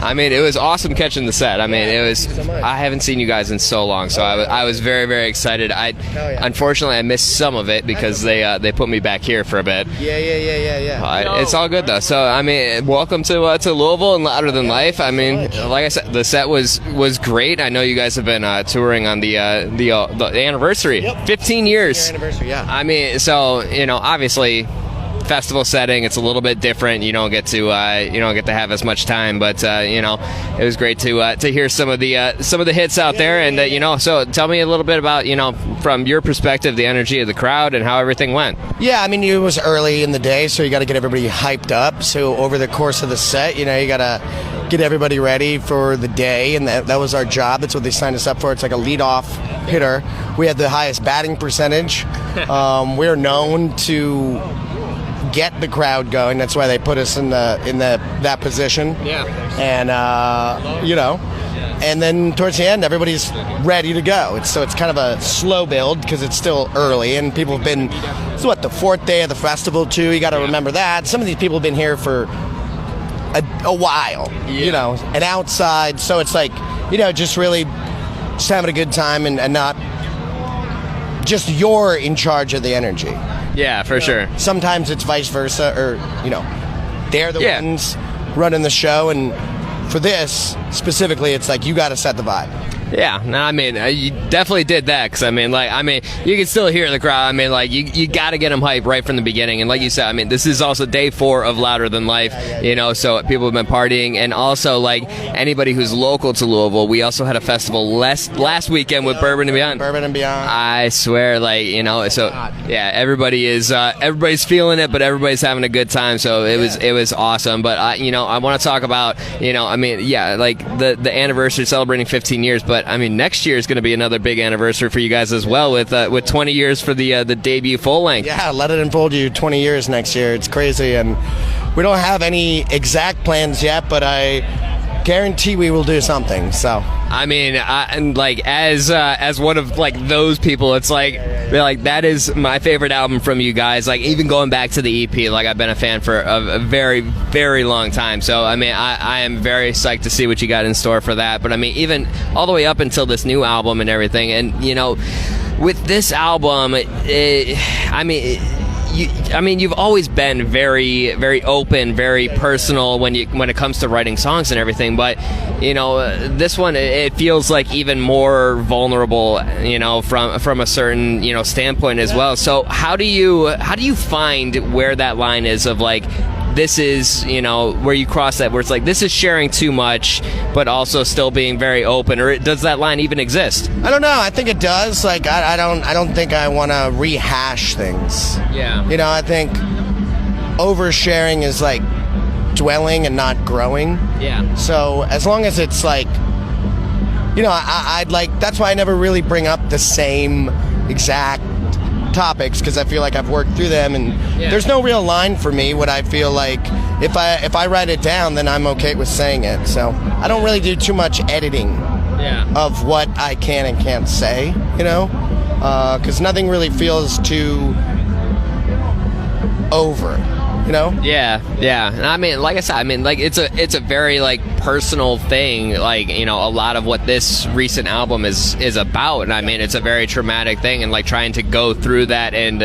I mean, it was awesome catching the set. I mean, it was. Thank you so much. I haven't seen you guys in so long, so I was very, very excited. Unfortunately, I missed some of it because they put me back here for a bit. Yeah. It's all good though. So I mean, welcome to Louisville and Louder Than Life. I mean, like I said, the set was great. I know you guys have been touring on the anniversary, 15 years. Anniversary, yeah. I mean, so obviously, festival setting, it's a little bit different. You don't get to have as much time, but it was great to hear some of the hits out there, and so tell me a little bit about from your perspective the energy of the crowd and how everything went. Yeah, I mean, it was early in the day, so you got to get everybody hyped up. So over the course of the set, you got to get everybody ready for the day, and that was our job. That's what they signed us up for. It's like a leadoff hitter. We had the highest batting percentage. We're known to get the crowd going. That's why they put us in that position. Yeah. And and then towards the end, everybody's ready to go. It's kind of a slow build because it's still early, and people have been. It's the fourth day of the festival too. You got to remember that. Some of these people have been here for a while. And outside, so it's like just really just having a good time and not just you're in charge of the energy. Yeah, for sure. Sometimes it's vice versa, or they're the ones running the show, and for this specifically, it's like you got to set the vibe. Yeah, no, I mean, you definitely did that because you can still hear the crowd. I mean, you got to get them hyped right from the beginning. And like you said, I mean, this is also day 4 of Louder Than Life. So people have been partying, and also anybody who's local to Louisville, we also had a festival last weekend with Bourbon and Beyond. Bourbon and Beyond. I swear, so yeah, everybody's feeling it, but everybody's having a good time. So it was awesome. But I want to talk about the anniversary celebrating 15 years, but I mean, next year is going to be another big anniversary for you guys as well, with 20 years for the debut full length. Yeah, Let It Unfold You, 20 years next year. It's crazy, and we don't have any exact plans yet, but I guarantee we will do something. So I mean, as one of those people, it's that is my favorite album from you guys. Even going back to the EP, I've been a fan for a very, very long time. So I mean, I am very psyched to see what you got in store for that. But I mean, even all the way up until this new album and everything, and with this album, you've always been very, very open, very personal when it comes to writing songs and everything. But this one, it feels like even more vulnerable, from a certain standpoint as well. So how do you find where that line is of this is where you cross that, where it's this is sharing too much but also still being very open, or does that line even exist? I don't know. I think it does. I don't think I want to rehash things. Yeah. I think oversharing is dwelling and not growing. Yeah. So as long as it's I'd that's why I never really bring up the same exact topics, because I feel like I've worked through them, and there's no real line for me. What I feel like, if I write it down, then I'm okay with saying it. So I don't really do too much editing of what I can and can't say, because nothing really feels too over. Yeah. And I mean, like I said, it's a very personal thing. A lot of what this recent album is about. And I mean, it's a very traumatic thing, and trying to go through that and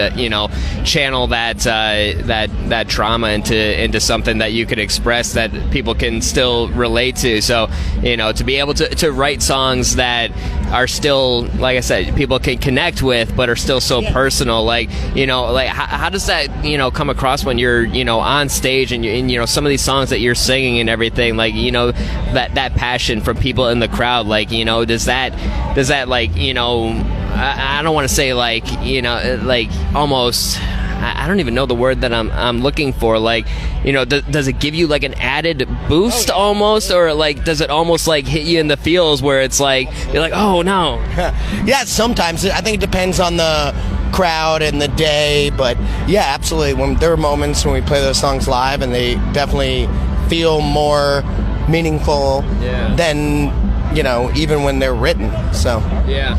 channel that trauma into something that you could express that people can still relate to. So to be able to write songs that are still, like I said, people can connect with, but are still so personal. How does that come across when you're on stage and some of these songs that you're singing and everything, that passion from people in the crowd, does that I don't want to say almost, I don't even know the word that I'm looking for. Does it give you an added boost almost, or does it almost hit you in the feels where it's you're oh no? Yeah, sometimes I think it depends on the crowd and the day, but yeah, absolutely. When there are moments when we play those songs live, and they definitely feel more meaningful than even when they're written. So yeah.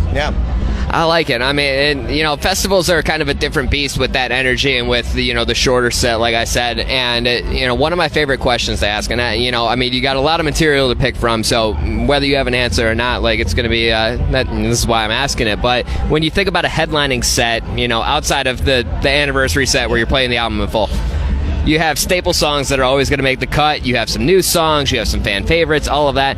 I like it. I mean, festivals are kind of a different beast with that energy and with the shorter set, like I said. And one of my favorite questions to ask, and you got a lot of material to pick from. So whether you have an answer or not, like it's going to be this is why I'm asking it. But when you think about a headlining set, outside of the anniversary set where you're playing the album in full, you have staple songs that are always going to make the cut. You have some new songs. You have some fan favorites. All of that.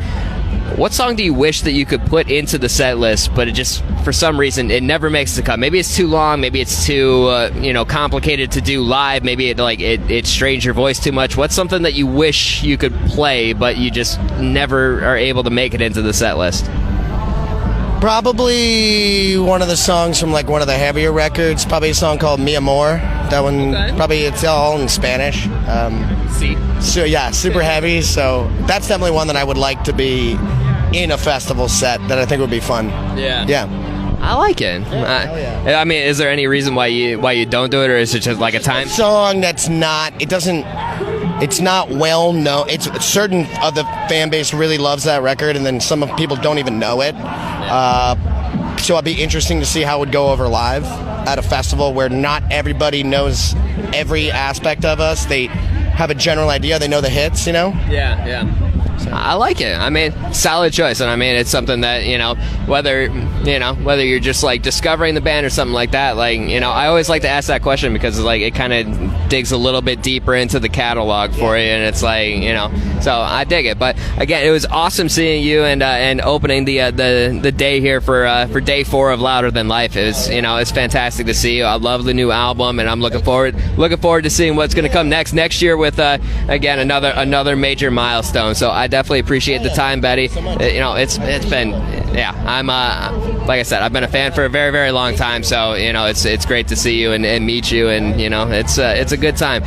What song do you wish that you could put into the set list, but it just, for some reason, it never makes the cut? Maybe it's too long. Maybe it's too, complicated to do live. Maybe it strains your voice too much. What's something that you wish you could play, but you just never are able to make it into the set list? Probably one of the songs from like one of the heavier records. Probably a song called Mi Amor. That one, okay. Probably it's all in Spanish. So yeah, super heavy. So that's definitely one that I would like to be in a festival set that I think would be fun. Yeah. I like it. Yeah. I mean, is there any reason why you don't do it, or is it just like a time song that's not? It doesn't. It's not well known. It's certain of the fan base really loves that record, and then some people don't even know it. So it'd be interesting to see how it would go over live at a festival where not everybody knows every aspect of us. They have a general idea. They know the hits, Yeah. I like it. I mean, solid choice, and I mean, it's something that whether you're just like discovering the band or something like that. Like I always like to ask that question because like it kind of digs a little bit deeper into the catalog for you, and it's like so I dig it. But again, it was awesome seeing you and opening the day here for day 4 of Louder Than Life. It was it's fantastic to see you. I love the new album, and I'm looking forward to seeing what's going to come next year with again another major milestone. So I definitely appreciate the time, Betty. It's been I'm like I said, I've been a fan for a very, very long time. So it's great to see you and meet you, and it's a good time.